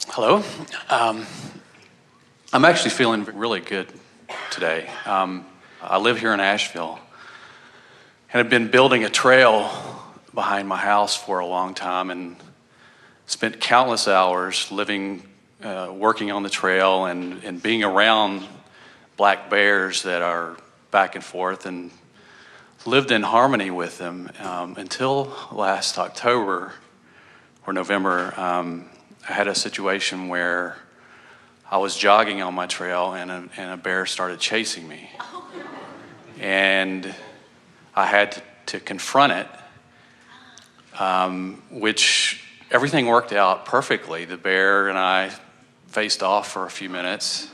Hello. I'm actually feeling really good today. I live here in Asheville, and I've been building a trail behind my house for a long time and spent countless hours working on the trail and being around black bears that are back and forth, and lived in harmony with them until last October or November. I had a situation where I was jogging on my trail and a bear started chasing me. And I had to confront it, which everything worked out perfectly. The bear and I faced off for a few minutes,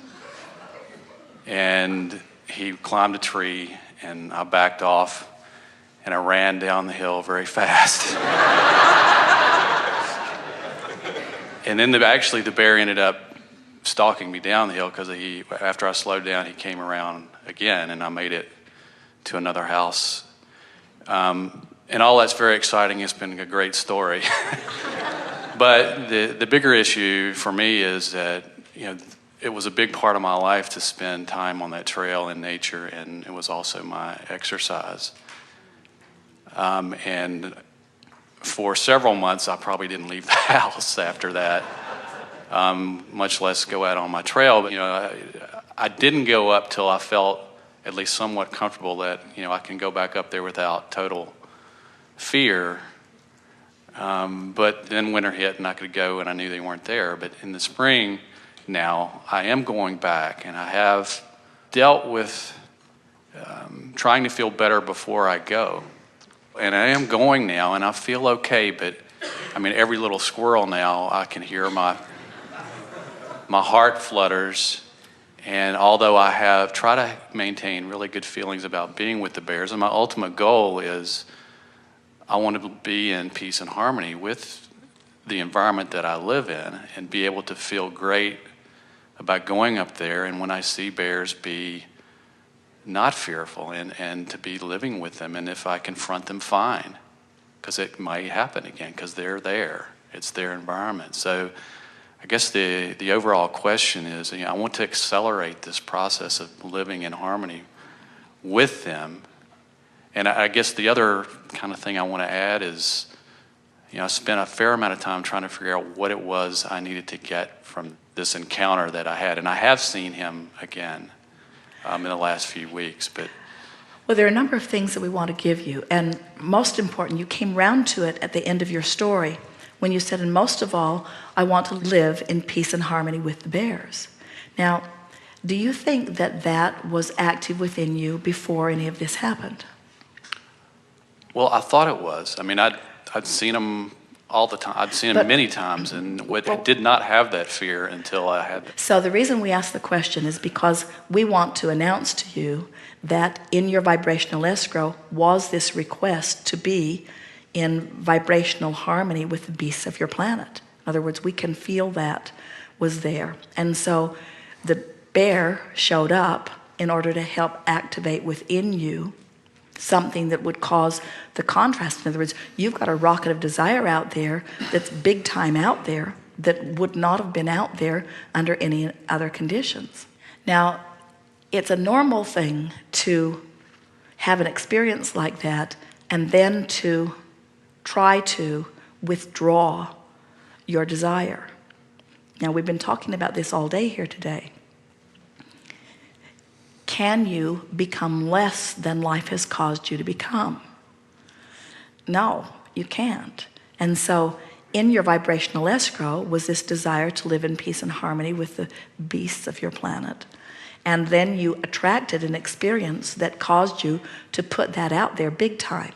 and he climbed a tree, and I backed off, and I ran down the hill very fast. And then the bear ended up stalking me down the hill because after I slowed down, he came around again, and I made it to another house. And all that's very exciting. It's been a great story. But the bigger issue for me is that, it was a big part of my life to spend time on that trail in nature, and it was also my exercise. And for several months, I probably didn't leave the house after that, much less go out on my trail. But, I didn't go up till I felt at least somewhat comfortable that, I can go back up there without total fear. But then winter hit and I could go, and I knew they weren't there. But in the spring now, I am going back, and I have dealt with trying to feel better before I go. And I am going now, and I feel okay, but every little squirrel now, I can hear my heart flutters. And although I have tried to maintain really good feelings about being with the bears, and my ultimate goal is I want to be in peace and harmony with the environment that I live in and be able to feel great about going up there, and when I see bears, be not fearful and to be living with them. And if I confront them, fine, because it might happen again because they're there. It's their environment. So I guess the overall question is, I want to accelerate this process of living in harmony with them. And I guess the other kind of thing I want to add is, I spent a fair amount of time trying to figure out what it was I needed to get from this encounter that I had. And I have seen him again in the last few weeks. Well, there are a number of things that we want to give you. And most important, you came round to it at the end of your story when you said, and most of all, I want to live in peace and harmony with the bears. Now, do you think that was active within you before any of this happened? Well, I thought it was. I'd seen him all the time. I'd seen him many times, and did not have that fear until I had it. So the reason we ask the question is because we want to announce to you that in your vibrational escrow was this request to be in vibrational harmony with the beasts of your planet. In other words, we can feel that was there. And so the bear showed up in order to help activate within you something that would cause the contrast. In other words, you've got a rocket of desire out there that's big time out there that would not have been out there under any other conditions. Now, it's a normal thing to have an experience like that and then to try to withdraw your desire. Now, we've been talking about this all day here today. Can you become less than life has caused you to become? No, you can't. And so in your vibrational escrow was this desire to live in peace and harmony with the beasts of your planet. And then you attracted an experience that caused you to put that out there big time.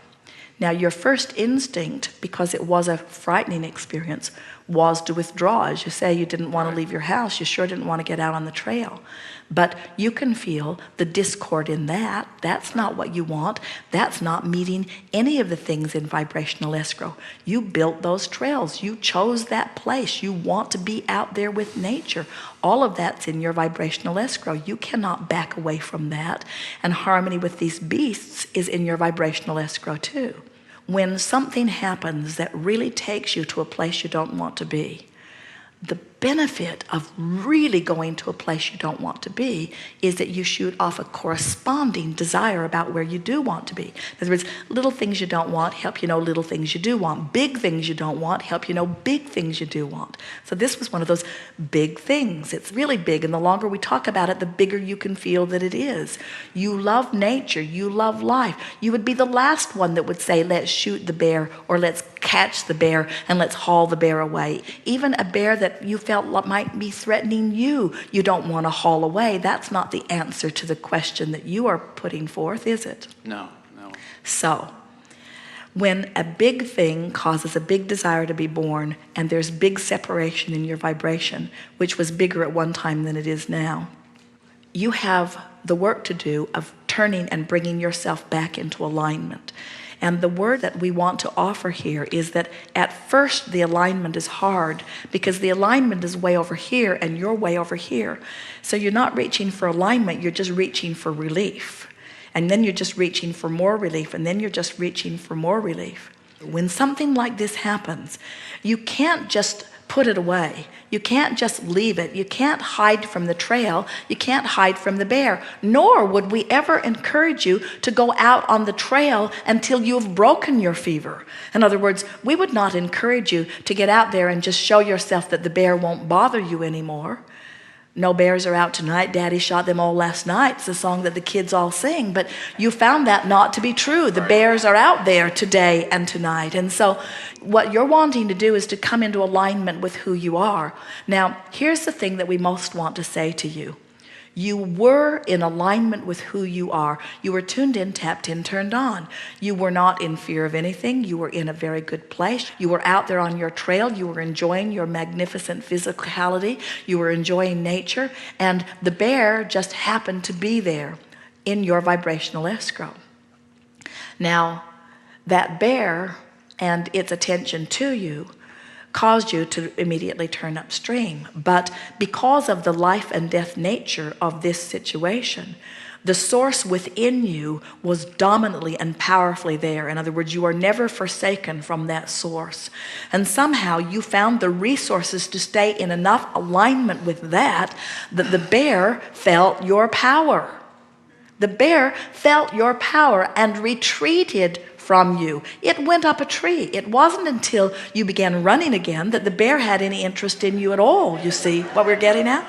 Now, your first instinct, because it was a frightening experience, was to withdraw. As you say, you didn't want to leave your house. You sure didn't want to get out on the trail. But you can feel the discord in that. That's not what you want. That's not meeting any of the things in vibrational escrow. You built those trails. You chose that place. You want to be out there with nature. All of that's in your vibrational escrow. You cannot back away from that. And harmony with these beasts is in your vibrational escrow too. When something happens that really takes you to a place you don't want to be, the benefit of really going to a place you don't want to be is that you shoot off a corresponding desire about where you do want to be. In other words, little things you don't want help you know little things you do want. Big things you don't want help you know big things you do want. So this was one of those big things. It's really big, and the longer we talk about it, the bigger you can feel that it is. You love nature. You love life. You would be the last one that would say, let's shoot the bear, or let's catch the bear, and let's haul the bear away. Even a bear that you felt might be threatening you, you don't want to haul away. That's not the answer to the question that you are putting forth, is it? No. So, when a big thing causes a big desire to be born, and there's big separation in your vibration, which was bigger at one time than it is now, you have the work to do of turning and bringing yourself back into alignment. And the word that we want to offer here is that at first the alignment is hard because the alignment is way over here and you're way over here. So you're not reaching for alignment, you're just reaching for relief. And then you're just reaching for more relief, and then you're just reaching for more relief. When something like this happens, you can't just put it away. You can't just leave it. You can't hide from the trail. You can't hide from the bear. Nor would we ever encourage you to go out on the trail until you've broken your fever. In other words, we would not encourage you to get out there and just show yourself that the bear won't bother you anymore. No bears are out tonight. Daddy shot them all last night. It's a song that the kids all sing. But you found that not to be true. The bears are out there today and tonight. And so what you're wanting to do is to come into alignment with who you are. Now, here's the thing that we most want to say to you. You were in alignment with who you are. You were tuned in, tapped in, turned on. You were not in fear of anything. You were in a very good place. You were out there on your trail. You were enjoying your magnificent physicality. You were enjoying nature. And the bear just happened to be there in your vibrational escrow. Now, that bear and its attention to you caused you to immediately turn upstream. But because of the life and death nature of this situation, the source within you was dominantly and powerfully there. In other words, you are never forsaken from that source. And somehow you found the resources to stay in enough alignment with that the bear felt your power. The bear felt your power and retreated from you. It went up a tree. It wasn't until you began running again that the bear had any interest in you at all. You see what we're getting at?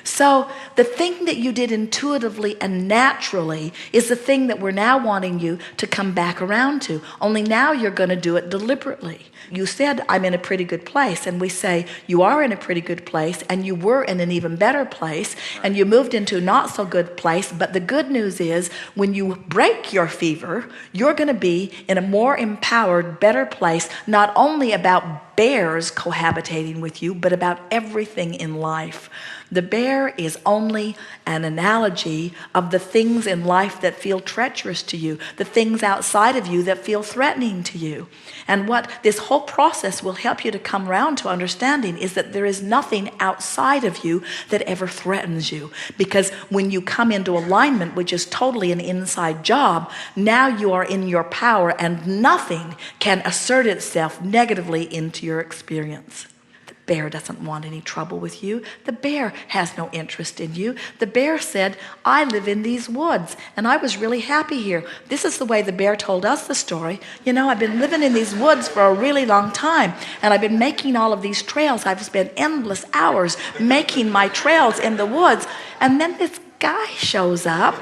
So the thing that you did intuitively and naturally is the thing that we're now wanting you to come back around to. Only now you're going to do it deliberately. You said, I'm in a pretty good place. And we say, you are in a pretty good place, and you were in an even better place, and you moved into a not so good place. But the good news is, when you break your fever, you're going to be in a more empowered, better place, not only about bears cohabitating with you, but about everything in life. The bear is only an analogy of the things in life that feel treacherous to you, the things outside of you that feel threatening to you. And what this whole process will help you to come around to understanding is that there is nothing outside of you that ever threatens you. Because when you come into alignment, which is totally an inside job, now you are in your power, and nothing can assert itself negatively into your experience. The bear doesn't want any trouble with you. The bear has no interest in you. The bear said, I live in these woods, and I was really happy here. This is the way the bear told us the story. You know, I've been living in these woods for a really long time, and I've been making all of these trails. I've spent endless hours making my trails in the woods, and then this guy shows up.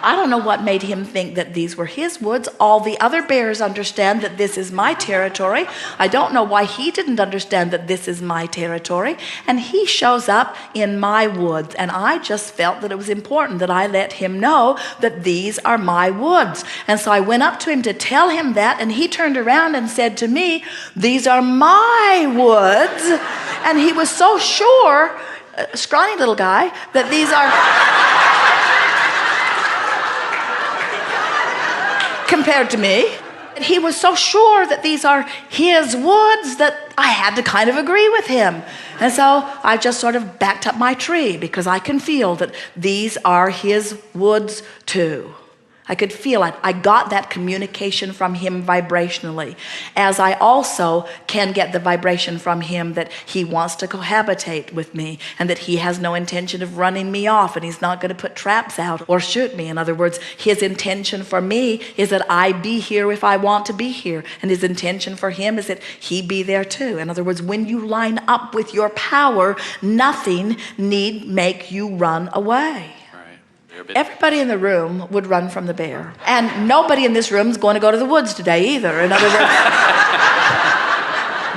I don't know what made him think that these were his woods. All the other bears understand that this is my territory. I don't know why he didn't understand that this is my territory. And he shows up in my woods. And I just felt that it was important that I let him know that these are my woods. And so I went up to him to tell him that. And he turned around and said to me, these are my woods. And he was so sure, scrawny little guy, that these are... compared to me. He was so sure that these are his woods that I had to kind of agree with him. And so I just sort of backed up my tree because I can feel that these are his woods too. I could feel it. I got that communication from him vibrationally, as I also can get the vibration from him that he wants to cohabitate with me and that he has no intention of running me off and he's not going to put traps out or shoot me. In other words, his intention for me is that I be here if I want to be here, and his intention for him is that he be there too. In other words, when you line up with your power, nothing need make you run away. Everybody in the room would run from the bear. And nobody in this room is going to go to the woods today either. In other words,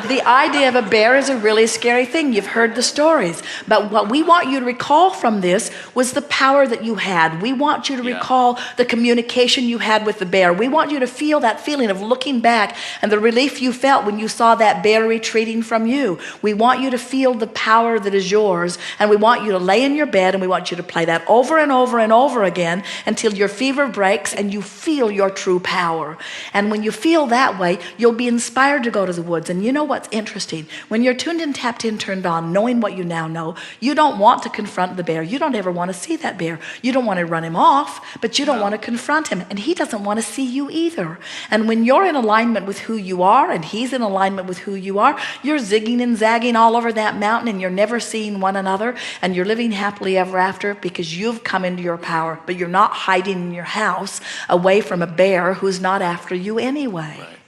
the idea of a bear is a really scary thing. You've heard the stories. But what we want you to recall from this was the power that you had. We want you to recall the communication you had with the bear. We want you to feel that feeling of looking back and the relief you felt when you saw that bear retreating from you. We want you to feel the power that is yours, and we want you to lay in your bed and we want you to play that over and over and over again until your fever breaks and you feel your true power. And when you feel that way, you'll be inspired to go to the woods. And you know what's interesting? When you're tuned in, tapped in, turned on, knowing what you now know, you don't want to confront the bear. You don't ever want to see that bear. You don't want to run him off, but you don't want to confront him. And he doesn't want to see you either. And when you're in alignment with who you are and he's in alignment with who you are, you're zigging and zagging all over that mountain and you're never seeing one another and you're living happily ever after because you've come into your power, but you're not hiding in your house away from a bear who's not after you anyway. Right.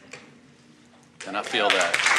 And I feel that.